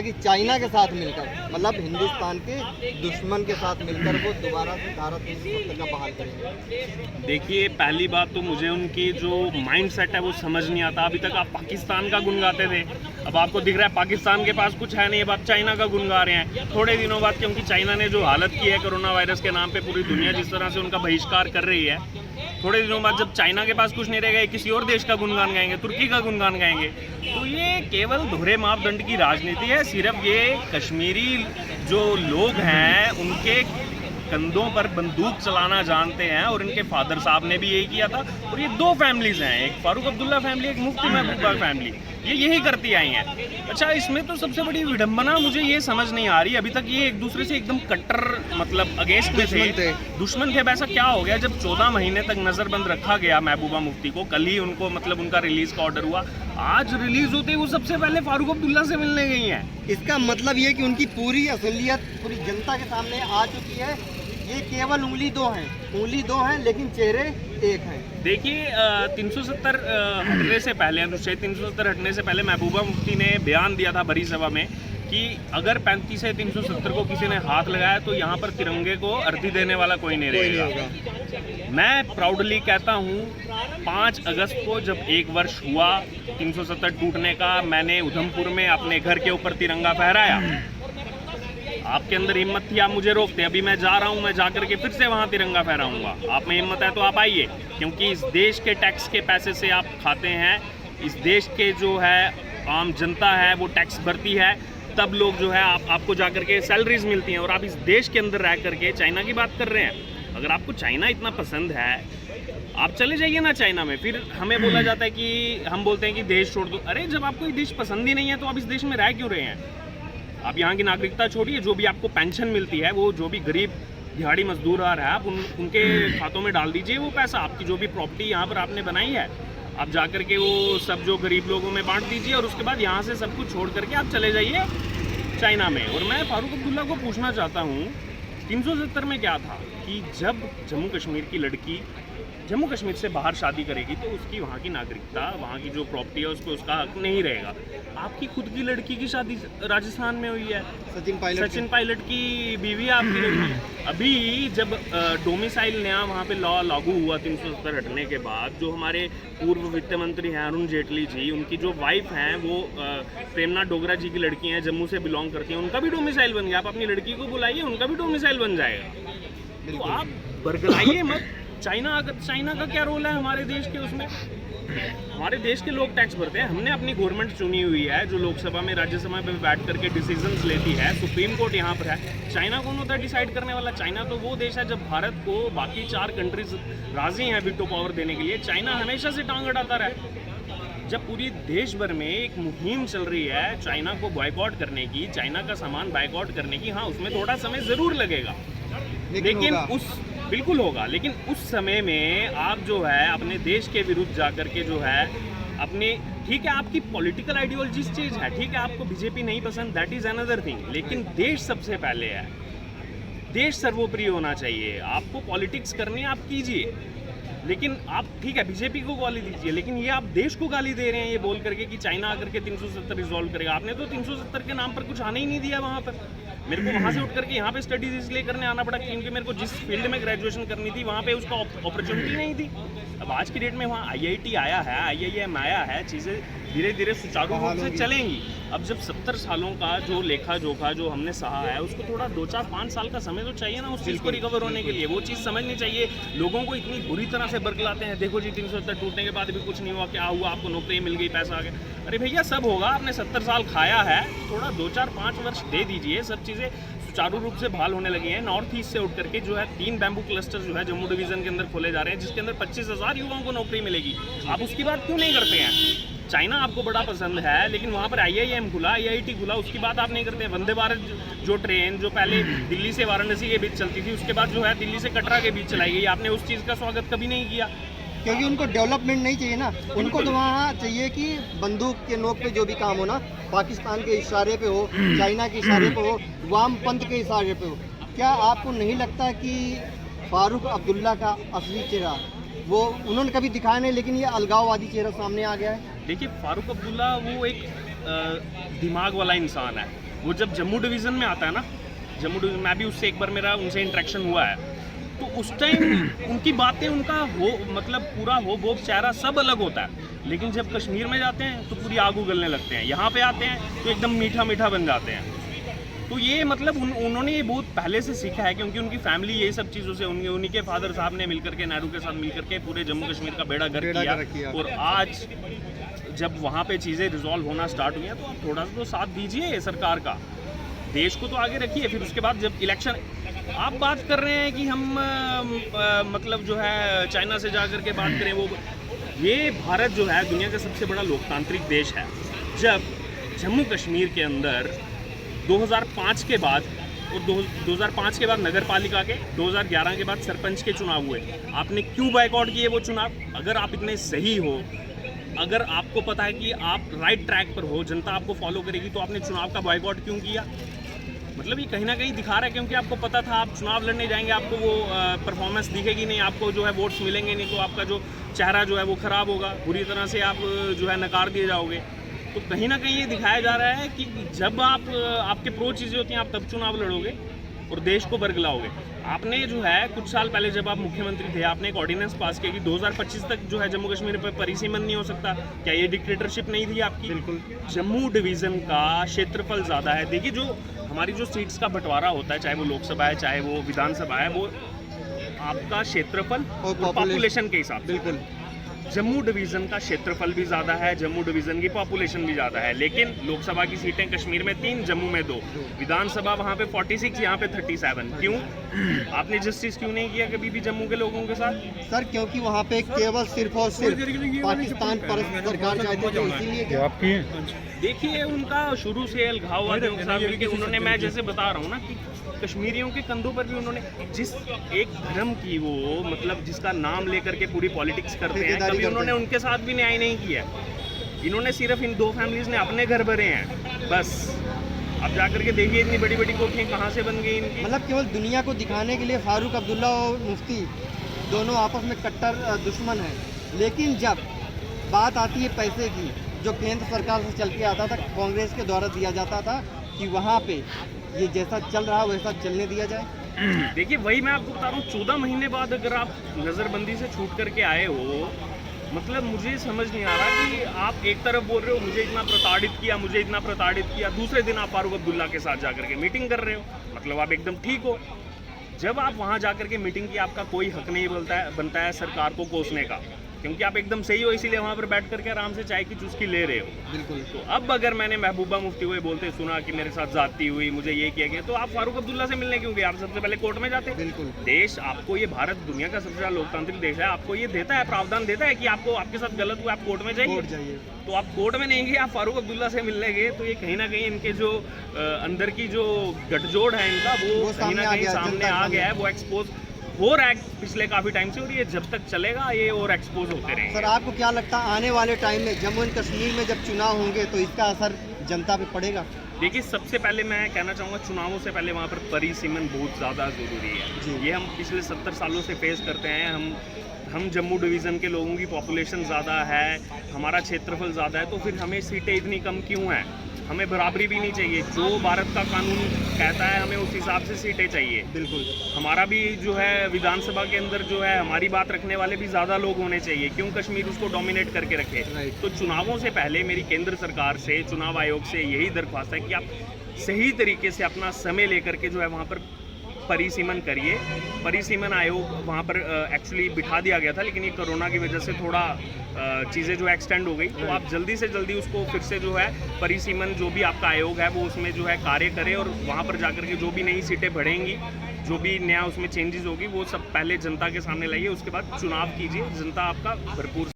कि चाइना के साथ मिलकर, मतलब हिंदुस्तान के दुश्मन के साथ मिलकर वो दोबारा से धारा 370 का बहाल करेंगे? देखिए, पहली बात तो मुझे उनकी जो माइंड सेट है वो समझ नहीं आता। अभी तक आप पाकिस्तान का गुण गाते थे, अब आपको दिख रहा है पाकिस्तान के पास कुछ है नहीं, अब आप चाइना का गुण गा रहे हैं। थोड़े दिनों बाद, क्योंकि चाइना ने जो हालत की है कोरोना वायरस के नाम पे, पूरी दुनिया जिस तरह से उनका बहिष्कार कर रही है, थोड़े दिनों बाद जब चाइना के पास कुछ नहीं रहेगा, किसी और देश का गुणगान गाएंगे, तुर्की का गुणगान गाएंगे। तो ये केवल दोहरे मापदंड की राजनीति है। सिर्फ ये कश्मीरी जो लोग हैं उनके कंधों पर बंदूक चलाना जानते हैं, और इनके फादर साहब ने भी यही किया था। और ये दो फैमिलीज हैं, एक फारूक अब्दुल्ला फैमिली, एक मुफ्ती महबूबा फैमिली, ये यही करती आई हैं। अच्छा, इसमें तो सबसे बड़ी विडंबना मुझे ये समझ नहीं आ रही, अभी तक ये एक दूसरे से एकदम कट्टर, मतलब अगेंस्ट में थे, दुश्मन थे। वैसा क्या हो गया जब 14 महीने तक नज़रबंद रखा गया महबूबा मुफ्ती को? कल ही उनको, मतलब उनका रिलीज का ऑर्डर हुआ, आज रिलीज होते ही वो सबसे पहले फारूक अब्दुल्ला से मिलने गई हैं। इसका मतलब ये कि उनकी पूरी असलियत पूरी जनता के सामने आ चुकी है। ये केवल उंगली दो हैं लेकिन चेहरे एक हैं। देखिए, 370 हटने से पहले, अनुच्छेद 370 हटने से पहले महबूबा मुफ्ती ने बयान दिया था बड़ी सभा में कि अगर 35 से 370 को किसी ने हाथ लगाया तो यहाँ पर तिरंगे को अर्दी देने वाला कोई नहीं रहेगा। मैं प्राउडली कहता हूँ, 5 अगस्त को जब 1 वर्ष हुआ 370 टूटने का, मैंने उधमपुर में अपने घर के ऊपर तिरंगा फहराया। आपके अंदर हिम्मत थी, आप मुझे रोकते। अभी मैं जा रहा हूँ, मैं जा करके फिर से वहाँ तिरंगा फहराऊंगा। आप में हिम्मत है तो आप आइए, क्योंकि इस देश के टैक्स के पैसे से आप खाते हैं। इस देश के जो है आम जनता है वो टैक्स भरती है, तब लोग जो है आपको जा करके सैलरीज मिलती हैं, और आप इस देश के अंदर रह करके चाइना की बात कर रहे हैं। अगर आपको चाइना इतना पसंद है, आप चले जाइए ना चाइना में। फिर हमें बोला जाता है कि हम बोलते हैं कि देश छोड़ दो। अरे, जब आपको ये देश पसंद ही नहीं है तो आप इस देश में रह क्यों रहे हैं? आप यहाँ की नागरिकता छोड़िए, जो भी आपको पेंशन मिलती है, वो जो भी गरीब दिहाड़ी मजदूर आ रहा है, आप उनके खातों में डाल दीजिए वो पैसा। आपकी जो भी प्रॉपर्टी यहाँ पर आपने बनाई है, आप जा करके वो सब जो गरीब लोगों में बांट दीजिए, और उसके बाद यहाँ से सब कुछ छोड़ करके आप चले जाइए चाइना में। और मैं फारूक अब्दुल्ला को पूछना चाहता हूँ, 370 में क्या था कि जब जम्मू कश्मीर की लड़की जम्मू कश्मीर से बाहर शादी करेगी तो उसकी वहाँ की नागरिकता, वहाँ की जो प्रॉपर्टी है, उसको उसका हक नहीं रहेगा। आपकी खुद की लड़की की शादी राजस्थान में हुई है, सचिन पायलट की बीवी है आपकी लड़की। अभी जब डोमिसाइल नया वहाँ पे लॉ लागू हुआ 370 हटने के बाद, जो हमारे पूर्व वित्त मंत्री हैं अरुण जेटली जी, उनकी जो वाइफ हैं वो प्रेमनाथ डोगरा जी की लड़की हैं, जम्मू से बिलोंग करती हैं, उनका भी डोमिसाइल बन गया। आप अपनी लड़की को बुलाइए, उनका भी डोमिसाइल बन जाएगा। तो आप बरगलाइए मत। चाइना का क्या रोल है हमारे देश के उसमें? हमारे देश के लोग टैक्स भरते हैं, हमने अपनी गवर्नमेंट चुनी हुई है जो लोकसभा में, राज्यसभा में बैठ करके डिसीजंस लेती है। सुप्रीम कोर्ट यहाँ पर है। चाइना कौन होता है डिसाइड करने वाला? चाइना तो वो देश है जब भारत को बाकी 4 कंट्रीज राजी हैं वीटो पावर देने के लिए, चाइना हमेशा से टांग अड़ाता रहा। जब पूरी देश भर में एक मुहिम चल रही है चाइना को बॉयकॉट करने की, चाइना का सामान बॉयकॉट करने की, हाँ उसमें थोड़ा समय ज़रूर लगेगा, लेकिन बिल्कुल होगा। लेकिन उस समय में आप जो है अपने देश के विरुद्ध जाकर के जो है अपने, ठीक है आपकी पॉलिटिकल आइडियोलॉजी चीज है, ठीक है आपको बीजेपी नहीं पसंद, दैट इज अनदर थिंग, लेकिन देश सबसे पहले है। देश सर्वोपरि होना चाहिए। आपको पॉलिटिक्स करनी है, आप कीजिए, लेकिन आप ठीक है बीजेपी को गाली दीजिए, लेकिन ये आप देश को गाली दे रहे हैं ये बोल करके कि चाइना आकर के 370 रिजॉल्व करेगा। आपने तो 370 के नाम पर कुछ आने ही नहीं दिया वहाँ पर। मेरे को वहाँ से उठ करके यहाँ पे स्टडीज इसलिए करने आना पड़ा क्योंकि मेरे को जिस फील्ड में ग्रेजुएशन करनी थी वहाँ पे उसका अपॉर्चुनिटी नहीं थी। अब आज की डेट में वहाँ IIT आया है, IIM आया है, चीज़ें धीरे धीरे सुचारू रूप से चलेंगी। अब जब 70 सालों का जो लेखा जोखा जो हमने सहा है, उसको थोड़ा 2, 4, 5 साल का समय तो चाहिए ना उस चीज़ को रिकवर होने के लिए। वो चीज़ समझनी चाहिए। लोगों को इतनी बुरी तरह से बरगलाते हैं, देखो जी 370 टूटने के बाद भी कुछ नहीं हुआ, क्या हुआ, आपको नौकरी मिल गई, पैसा आ गया। अरे भैया सब होगा, आपने 70 साल खाया है, थोड़ा 2, 4, 5 वर्ष दे दीजिए, सब चीज़ें सुचारू रूप से बहाल होने लगी हैं। नॉर्थ ईस्ट से उठ करके जो है 3 बैम्बू क्लस्टर जो है जम्मू डिवीज़न के अंदर खोले जा रहे हैं, जिसके अंदर 25,000 युवाओं को नौकरी मिलेगी। आप उसकी बात क्यों नहीं करते हैं? चाइना आपको बड़ा पसंद है, लेकिन वहाँ पर IIM खुला, IIT खुला, उसकी बात आप नहीं करते हैं। वंदे भारत जो ट्रेन जो पहले दिल्ली से वाराणसी के बीच चलती थी, उसके बाद जो है दिल्ली से कटरा के बीच चलाई गई, आपने उस चीज़ का स्वागत कभी नहीं किया। क्योंकि उनको डेवलपमेंट नहीं चाहिए ना, उनको तो वहाँ चाहिए कि बंदूक के नोक पे जो भी काम हो ना, पाकिस्तान के इशारे पे हो, चाइना के इशारे पे हो, वामपंथ के इशारे पे हो। क्या आपको नहीं लगता कि फारूक अब्दुल्ला का असली चेहरा वो उन्होंने कभी दिखाया नहीं, लेकिन ये अलगाववादी चेहरा सामने आ गया है? देखिए, फारूक अब्दुल्ला वो एक दिमाग वाला इंसान है। वो जब जम्मू डिवीज़न में आता है ना, जम्मू डिवीज़न, मैं भी उससे एक बार मेरा उनसे इंटरेक्शन हुआ है, तो उस टाइम उनकी बातें, उनका हो मतलब पूरा हो वो चेहरा सब अलग होता है। लेकिन जब कश्मीर में जाते हैं तो पूरी आग उगलने लगते हैं, यहाँ पे आते हैं तो एकदम मीठा मीठा बन जाते हैं। तो ये मतलब उन्होंने ये बहुत पहले से सीखा है, क्योंकि उनकी फैमिली यही सब चीज़ों से, उन्हीं के फादर साहब ने मिलकर के, नेहरू के साथ मिलकर के पूरे जम्मू कश्मीर का बेड़ा गर्क किया। और आज जब वहाँ पे चीज़ें रिजॉल्व होना स्टार्ट हुई हैं तो आप थोड़ा सा तो साथ दीजिए सरकार का, देश को तो आगे रखिए। फिर उसके बाद जब इलेक्शन, आप बात कर रहे हैं कि हम मतलब जो है चाइना से जा कर के बात करें, वो ये भारत जो है दुनिया का सबसे बड़ा लोकतांत्रिक देश है। जब जम्मू कश्मीर के अंदर 2005 के बाद और 2005 के बाद नगर पालिका के, 2011 के बाद सरपंच के चुनाव हुए, आपने क्यों बायकॉट किए वो चुनाव? अगर आप इतने सही हो, अगर आपको पता है कि आप राइट ट्रैक पर हो, जनता आपको फॉलो करेगी, तो आपने चुनाव का बॉयकॉट क्यों किया? मतलब ये कहीं ना कहीं दिखा रहा है, क्योंकि आपको पता था आप चुनाव लड़ने जाएंगे, आपको वो परफॉर्मेंस दिखेगी नहीं, आपको जो है वोट्स मिलेंगे नहीं, तो आपका जो चेहरा जो है वो ख़राब होगा, बुरी तरह से आप जो है नकार दिए जाओगे। तो कहीं ना कहीं ये दिखाया जा रहा है कि जब आप आपके प्रो चीज़ें होती हैं, आप तब चुनाव लड़ोगे और देश को बरगलाओगे। आपने जो है कुछ साल पहले जब आप मुख्यमंत्री थे, आपने एक ऑर्डिनेंस पास किया कि 2025 तक जो है जम्मू कश्मीर पर परिसीमन नहीं हो सकता। क्या ये डिक्टेटरशिप नहीं थी आपकी? बिल्कुल। जम्मू डिवीज़न का क्षेत्रफल ज़्यादा है। देखिए, जो हमारी जो सीट्स का बंटवारा होता है, चाहे वो लोकसभा है चाहे वो विधानसभा है, वो आपका क्षेत्रफल और पॉपुलेशन के हिसाब से। बिल्कुल। जम्मू डिवीज़न का क्षेत्रफल भी ज़्यादा है, जम्मू डिवीज़न की पॉपुलेशन भी ज़्यादा है, लेकिन लोकसभा की सीटें कश्मीर में 3, जम्मू में 2, विधानसभा वहाँ पे 46, यहाँ पे 37। क्यों? आपने जस्टिस क्यों नहीं किया कभी भी जम्मू के लोगों के साथ? सर क्योंकि वहाँ पे केवल सिर्फ और सिर्फ पाकिस्तान पर सरकार चाहती है, इसीलिए क्या आपकी देखिए उनका शुरू से अलगाववादियों के साथ, क्योंकि उन्होंने, मैं जैसे बता रहा हूँ ना कि कश्मीरियों के कंधों पर भी उन्होंने जिस एक धर्म की वो मतलब जिसका नाम लेकर के पूरी पॉलिटिक्स करते हैं, कभी उन्होंने उनके साथ भी न्याय नहीं किया। इन्होंने सिर्फ इन 2 फैमिलीज ने अपने घर भरे हैं बस। अब जाकर के देखिए इतनी बड़ी बड़ी कोठियाँ कहाँ से बन गई इनकी। मतलब केवल दुनिया को दिखाने के लिए फारूक अब्दुल्ला और मुफ्ती दोनों आपस में कट्टर दुश्मन हैं, लेकिन जब बात आती है पैसे की, जो केंद्र सरकार से चल के आता था, कांग्रेस के द्वारा दिया जाता था, कि वहाँ पे ये जैसा चल रहा है वैसा चलने दिया जाए। देखिए वही मैं आपको बता रहा हूँ, 14 महीने बाद अगर आप नज़रबंदी से छूट करके आए हो, मतलब मुझे समझ नहीं आ रहा कि आप एक तरफ बोल रहे हो मुझे इतना प्रताड़ित किया, मुझे इतना प्रताड़ित किया, दूसरे दिन आप फारूक अब्दुल्ला के साथ जाकर के मीटिंग कर रहे हो, मतलब आप एकदम ठीक हो। जब आप वहाँ जाकर के मीटिंग की, आपका कोई हक नहीं बनता है सरकार को कोसने का, क्योंकि आप एकदम सही हो, इसीलिए वहाँ पर बैठ करके आराम से चाय की चुस्की ले रहे हो। बिल्कुल। तो अब अगर मैंने महबूबा मुफ्ती को ये बोलते सुना कि मेरे साथ जाती हुई, मुझे ये किया गया, तो आप फारूक अब्दुल्ला से मिलने क्यों गए? आप सबसे पहले कोर्ट में जाते। बिल्कुल। देश आपको, ये भारत दुनिया का सबसे बड़ा लोकतांत्रिक देश है, आपको ये देता है, प्रावधान देता है कि आपको आपके साथ गलत हुआ आप कोर्ट में जाइए। तो आप कोर्ट में नहीं गए, आप फारूक अब्दुल्ला से मिलने गए, तो ये कहीं ना कहीं इनके जो अंदर की जो गठजोड़ है इनका, वो कहीं ना कहीं सामने आ गया है, वो एक्सपोज हो रहा है पिछले काफ़ी टाइम से, और ये जब तक चलेगा ये और एक्सपोज होते रहेंगे। सर आपको क्या लगता है आने वाले टाइम में जम्मू एंड कश्मीर में जब चुनाव होंगे तो इसका असर जनता पे पड़ेगा? देखिए सबसे पहले मैं कहना चाहूँगा, चुनावों से पहले वहाँ पर परिसीमन बहुत ज़्यादा ज़रूरी है। ये हम पिछले 70 सालों से फेस करते हैं। हम जम्मू डिवीज़न के लोगों की पॉपुलेशन ज़्यादा है, हमारा क्षेत्रफल ज़्यादा है, तो फिर हमें सीटें इतनी कम क्यों हैं? हमें बराबरी भी नहीं चाहिए, जो भारत का कानून कहता है हमें उस हिसाब से सीटें चाहिए। बिल्कुल। हमारा भी जो है विधानसभा के अंदर जो है हमारी बात रखने वाले भी ज़्यादा लोग होने चाहिए, क्यों कश्मीर उसको डोमिनेट करके रखे। तो चुनावों से पहले मेरी केंद्र सरकार से, चुनाव आयोग से यही दरख्वास्त है कि आप सही तरीके से अपना समय लेकर के जो है वहाँ पर परिसीमन करिए। परिसीमन आयोग वहाँ पर एक्चुअली बिठा दिया गया था, लेकिन ये कोरोना की वजह से थोड़ा चीज़ें जो एक्सटेंड हो गई, तो आप जल्दी से जल्दी उसको फिर से जो है परिसीमन जो भी आपका आयोग है वो उसमें जो है कार्य करे, और वहाँ पर जाकर के जो भी नई सीटें बढ़ेंगी, जो भी नया उसमें चेंजेस होगी, वो सब पहले जनता के सामने लाइए, उसके बाद चुनाव कीजिए, जनता आपका भरपूर